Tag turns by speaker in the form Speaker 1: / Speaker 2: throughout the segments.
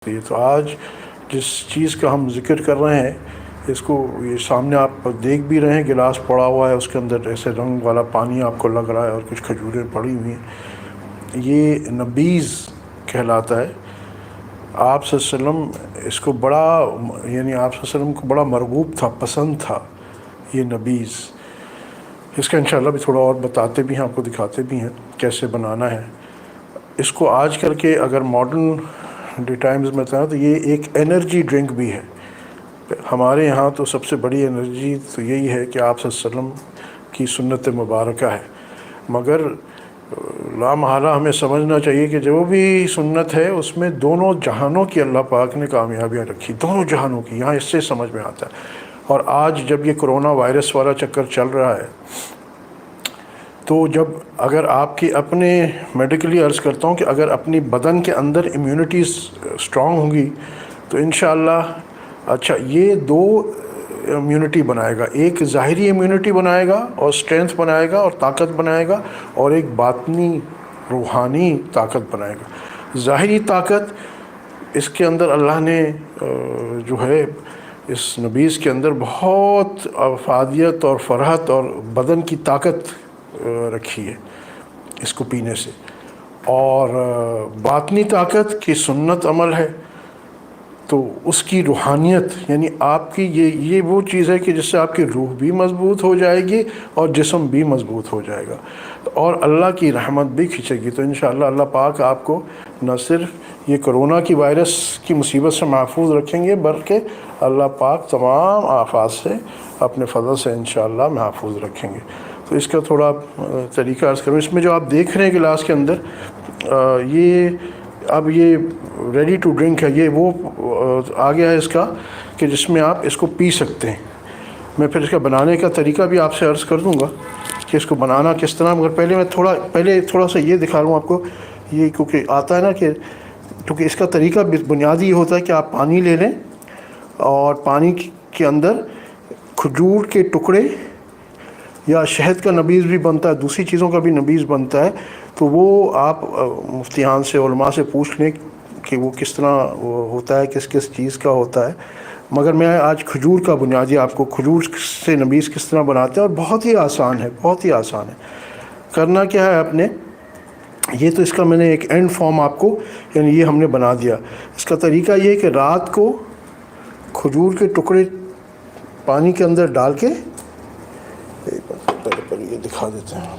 Speaker 1: تو آج جس چیز کا ہم ذکر کر رہے ہیں اس کو یہ سامنے آپ دیکھ بھی رہے ہیں، گلاس پڑا ہوا ہے، اس کے اندر ایسے رنگ والا پانی آپ کو لگ رہا ہے اور کچھ کھجوریں پڑی ہوئی ہیں. یہ نبیذ کہلاتا ہے. آپ صلی اللہ علیہ وسلم اس کو بڑا آپ صلی اللہ علیہ وسلم کو بڑا مرغوب تھا، پسند تھا یہ نبیذ. اس کا انشاءاللہ بھی تھوڑا اور بتاتے بھی ہیں، آپ کو دکھاتے بھی ہیں کیسے بنانا ہے. اس کو آج کل کے اگر ماڈرن ٹائمز میں تھا تو یہ ایک انرجی ڈرنک بھی ہے. ہمارے یہاں تو سب سے بڑی انرجی تو یہی ہے کہ آپ صلی اللہ علیہ وسلم کی سنت مبارکہ ہے. مگر لا محالہ ہمیں سمجھنا چاہیے کہ جو بھی سنت ہے اس میں دونوں جہانوں کی اللہ پاک نے کامیابیاں رکھی، دونوں جہانوں کی. یہاں اس سے سمجھ میں آتا ہے. اور آج جب یہ کرونا وائرس والا چکر چل رہا ہے تو جب اگر آپ کی اپنے میڈیکلی عرض کرتا ہوں کہ اگر اپنی بدن کے اندر امیونٹی اسٹرانگ ہوگی تو انشاءاللہ اچھا یہ دو امیونٹی بنائے گا. ایک ظاہری امیونٹی بنائے گا اور اسٹرینتھ بنائے گا اور طاقت بنائے گا، اور ایک باطنی روحانی طاقت بنائے گا. ظاہری طاقت اس کے اندر اللہ نے جو ہے اس نبیذ کے اندر بہت افادیت اور فرحت اور بدن کی طاقت رکھی ہے اس کو پینے سے. اور باطنی طاقت کی سنت عمل ہے تو اس کی روحانیت یعنی آپ کی یہ وہ چیز ہے کہ جس سے آپ کی روح بھی مضبوط ہو جائے گی اور جسم بھی مضبوط ہو جائے گا اور اللہ کی رحمت بھی کھنچے گی. تو انشاءاللہ اللہ پاک آپ کو نہ صرف یہ کرونا کی وائرس کی مصیبت سے محفوظ رکھیں گے بلکہ اللہ پاک تمام آفات سے اپنے فضل سے انشاءاللہ محفوظ رکھیں گے. تو اس کا تھوڑا طریقہ عرض کروں. اس میں جو آپ دیکھ رہے ہیں گلاس کے اندر یہ اب یہ ریڈی ٹو ڈرنک ہے. یہ وہ آ گیا ہے اس کا کہ جس میں آپ اس کو پی سکتے ہیں. میں پھر اس کا بنانے کا طریقہ بھی آپ سے عرض کر دوں گا کہ اس کو بنانا کس طرح. مگر پہلے میں تھوڑا سا یہ دکھا رہا ہوں آپ کو. یہ کیونکہ آتا ہے نا کہ کیونکہ اس کا طریقہ بنیادی یہ ہوتا ہے کہ آپ پانی لے لیں اور پانی کے اندر کھجور کے ٹکڑے یا شہد کا نبیذ بھی بنتا ہے، دوسری چیزوں کا بھی نبیذ بنتا ہے. تو وہ آپ مفتیان سے علماء سے پوچھ لیں کہ وہ کس طرح ہوتا ہے، کس کس چیز کا ہوتا ہے. مگر میں آج کھجور کا بنیادی آپ کو کھجور سے نبیذ کس طرح بناتے ہیں. اور بہت ہی آسان ہے، بہت ہی آسان ہے. کرنا کیا ہے آپ نے، یہ تو اس کا میں نے ایک اینڈ فارم آپ کو یعنی یہ ہم نے بنا دیا. اس کا طریقہ یہ ہے کہ رات کو کھجور کے ٹکڑے پانی کے اندر ڈال کے پہلے یہ دکھا دیتے ہیں.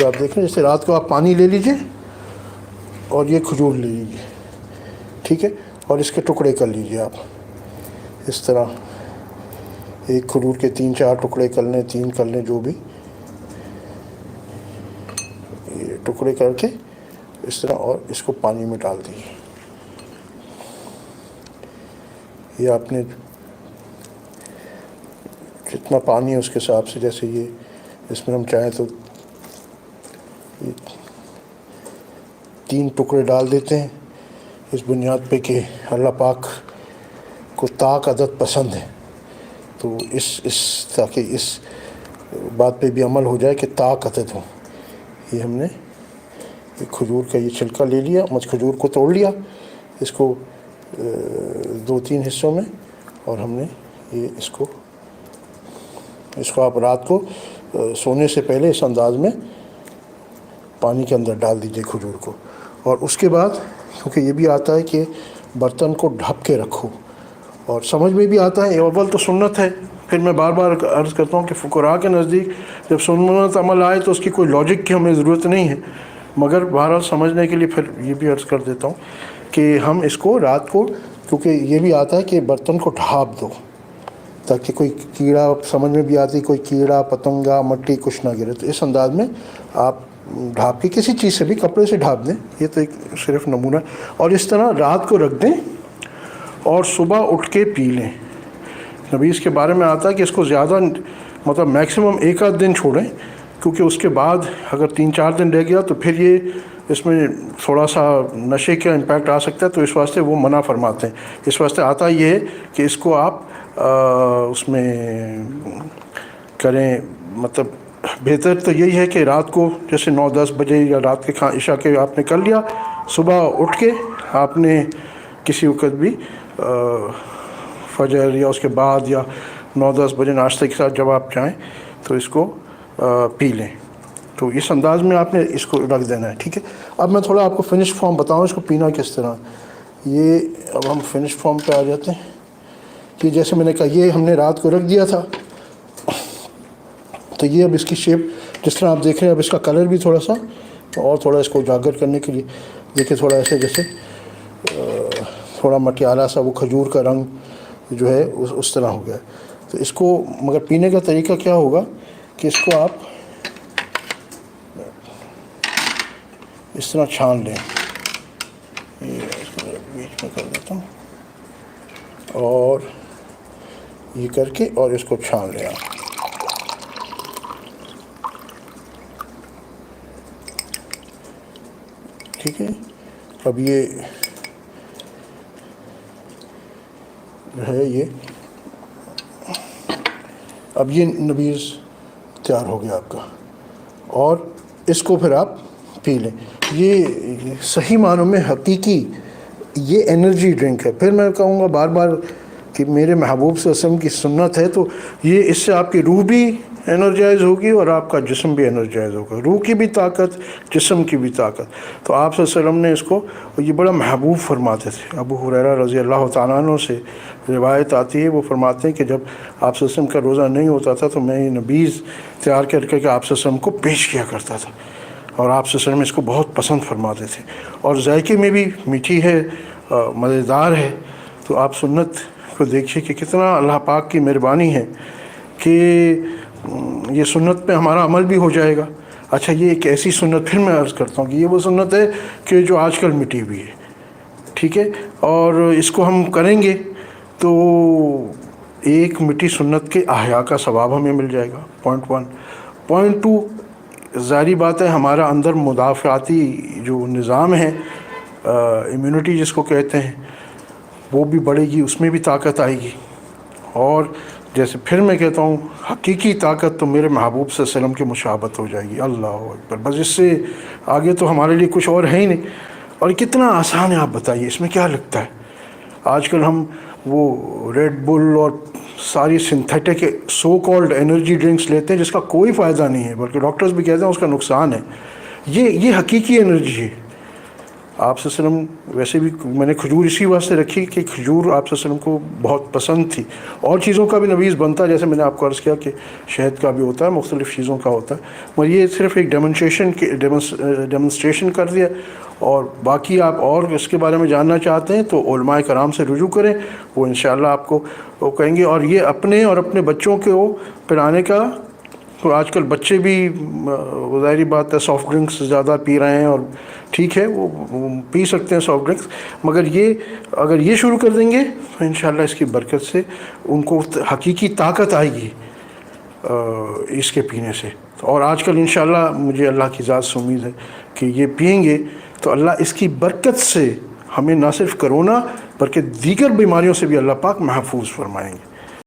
Speaker 1: یہ آپ دیکھیں جیسے رات کو آپ پانی لے لیجئے اور یہ کھجور لے لیجئے، ٹھیک ہے، اور اس کے ٹکڑے کر لیجئے. آپ اس طرح ایک کھجور کے 3-4 ٹکڑے کر لیں، 3 کر لیں، جو بھی یہ ٹکڑے کر کے اس طرح، اور اس کو پانی میں ڈال دیجئے. یہ آپ نے جتنا پانی ہے اس کے حساب سے، جیسے یہ اس میں ہم چاہیں تو 3 ٹکڑے ڈال دیتے ہیں اس بنیاد پہ کہ اللہ پاک کو طاق عدد پسند ہے. تو اس تاکہ اس بات پہ بھی عمل ہو جائے کہ طاق عدد ہو. یہ ہم نے ایک کھجور کا یہ چھلکا لے لیا، کھجور کو توڑ لیا، اس کو 2-3 حصوں میں، اور ہم نے یہ اس کو آپ رات کو سونے سے پہلے اس انداز میں پانی کے اندر ڈال دیجئے کھجور کو. اور اس کے بعد کیونکہ یہ بھی آتا ہے کہ برتن کو ڈھک کے رکھو، اور سمجھ میں بھی آتا ہے اول تو سنت ہے. پھر میں بار بار عرض کرتا ہوں کہ فقہاء کے نزدیک جب سنت عمل آئے تو اس کی کوئی لاجک کی ہمیں ضرورت نہیں ہے. مگر بہرحال سمجھنے کے لیے پھر یہ بھی عرض کر دیتا ہوں کہ ہم اس کو رات کو، کیونکہ یہ بھی آتا ہے کہ برتن کو ڈھانپ دو تاکہ کوئی کیڑا، سمجھ میں بھی آتی کوئی کیڑا پتنگا مٹی کچھ نہ گرے. تو اس انداز میں آپ ڈھانپ کے کسی چیز سے بھی، کپڑے سے ڈھانپ دیں. یہ تو ایک صرف نمونہ. اور اس طرح رات کو رکھ دیں اور صبح اٹھ کے پی لیں. نبیذ کے بارے میں آتا ہے کہ اس کو زیادہ مطلب میکسیمم 1 دن چھوڑیں، کیونکہ اس کے بعد اگر 3-4 دن رہ گیا تو پھر یہ اس میں تھوڑا سا نشے کا امپیکٹ آ سکتا ہے. تو اس واسطے وہ منع فرماتے ہیں. اس واسطے آتا یہ ہے کہ اس کو آپ اس میں کریں. مطلب بہتر تو یہی ہے کہ رات کو جیسے 9-10 بجے یا رات کے عشاء کے آپ نے کر لیا، صبح اٹھ کے آپ نے کسی وقت بھی فجر یا اس کے بعد یا 9-10 بجے ناشتے کے ساتھ جب آپ چاہیں تو اس کو پی لیں. تو اس انداز میں آپ نے اس کو رکھ دینا ہے. ٹھیک ہے. اب میں تھوڑا آپ کو فنش فارم بتاؤں اس کو پینا کس طرح. یہ اب ہم فنش فارم پہ آ جاتے ہیں کہ جیسے میں نے کہا یہ ہم نے رات کو رکھ دیا تھا. تو یہ اب اس کی شیپ جس طرح آپ دیکھ رہے ہیں اب اس کا کلر بھی تھوڑا سا اور تھوڑا اس کو اجاگر کرنے کے لیے دیکھیں تھوڑا ایسے جیسے تھوڑا مٹیالہ سا وہ کھجور کا رنگ جو ہے اس طرح ہو گیا. تو اس کو مگر پینے کا طریقہ کیا ہوگا کہ اس کو آپ اس طرح چھان لیں. یہ اس کو بیچ میں کر دیتا ہوں اور یہ کر کے اور اس کو چھان لیں آپ. ٹھیک ہے. اب یہ جو ہے یہ اب یہ نبیذ تیار ہو گیا آپ کا اور اس کو پھر آپ پی لیں. یہ صحیح معنوں میں حقیقی یہ انرجی ڈرنک ہے. پھر میں کہوں گا بار بار کہ میرے محبوب صلی اللہ علیہ وسلم کی سنت ہے تو یہ اس سے آپ کی روح بھی انرجائز ہوگی اور آپ کا جسم بھی انرجائز ہوگا. روح کی بھی طاقت جسم کی بھی طاقت. تو آپ صلی اللہ علیہ وسلم نے اس کو یہ بڑا محبوب فرماتے تھے. ابو ہریرہ رضی اللہ تعالیٰ عنہ سے روایت آتی ہے وہ فرماتے ہیں کہ جب آپ صلی اللہ علیہ وسلم کا روزہ نہیں ہوتا تھا تو میں یہ نبیذ تیار کر کے آپ صلی اللہ علیہ وسلم کو پیش کیا کرتا تھا اور آپ صلی اللہ علیہ وسلم اس کو بہت پسند فرماتے تھے اور ذائقے میں بھی میٹھی ہے مزیدار ہے. تو آپ سنت کو دیکھیے کہ کتنا اللہ پاک کی مہربانی ہے کہ یہ سنت پہ ہمارا عمل بھی ہو جائے گا. اچھا یہ ایک ایسی سنت پھر میں عرض کرتا ہوں کہ یہ وہ سنت ہے کہ جو آج کل مٹی ہوئی ہے. ٹھیک ہے. اور اس کو ہم کریں گے تو ایک مٹی سنت کے احیاء کا ثواب ہمیں مل جائے گا. پوائنٹ 1. پوائنٹ 2 ظاہری بات ہے ہمارا اندر مدافعاتی جو نظام ہے امیونٹی جس کو کہتے ہیں وہ بھی بڑھے گی. اس میں بھی طاقت آئے گی. اور جیسے پھر میں کہتا ہوں حقیقی طاقت تو میرے محبوب صلی اللہ علیہ وسلم کی مشابہت ہو جائے گی. اللہ اکبر. بس اس سے آگے تو ہمارے لیے کچھ اور ہے ہی نہیں. اور کتنا آسان ہے آپ بتائیے اس میں کیا لگتا ہے. آج کل ہم وہ ریڈ بل اور ساری synthetic so called energy drinks لیتے ہیں جس کا کوئی فائدہ نہیں ہے بلکہ ڈاکٹرز بھی کہتے ہیں اس کا نقصان ہے. یہ حقیقی انرجی ہے. آپ صلی اللہ علیہ وسلم ویسے بھی میں نے کھجور اسی واسطے رکھی کہ کھجور آپ صلی اللہ علیہ وسلم کو بہت پسند تھی. اور چیزوں کا بھی نبیذ بنتا ہے جیسے میں نے آپ کو عرض کیا کہ شہد کا بھی ہوتا ہے مختلف چیزوں کا ہوتا ہے. مگر یہ صرف ایک ڈیمونسٹریشن کر دیا. اور باقی آپ اور اس کے بارے میں جاننا چاہتے ہیں تو علماء کرام سے رجوع کریں. وہ انشاءاللہ آپ کو وہ کہیں گے. اور یہ اپنے اور اپنے بچوں کو پلانے کا تو آج کل بچے بھی ظاہری بات ہے سافٹ ڈرنکس زیادہ پی رہے ہیں اور ٹھیک ہے وہ پی سکتے ہیں سافٹ ڈرنکس مگر یہ اگر یہ شروع کر دیں گے تو انشاءاللہ اس کی برکت سے ان کو حقیقی طاقت آئے گی اس کے پینے سے. اور آج کل انشاءاللہ مجھے اللہ کی ذات سے امید ہے کہ یہ پئیں گے تو اللہ اس کی برکت سے ہمیں نہ صرف کرونا بلکہ دیگر بیماریوں سے بھی اللہ پاک محفوظ فرمائیں گے.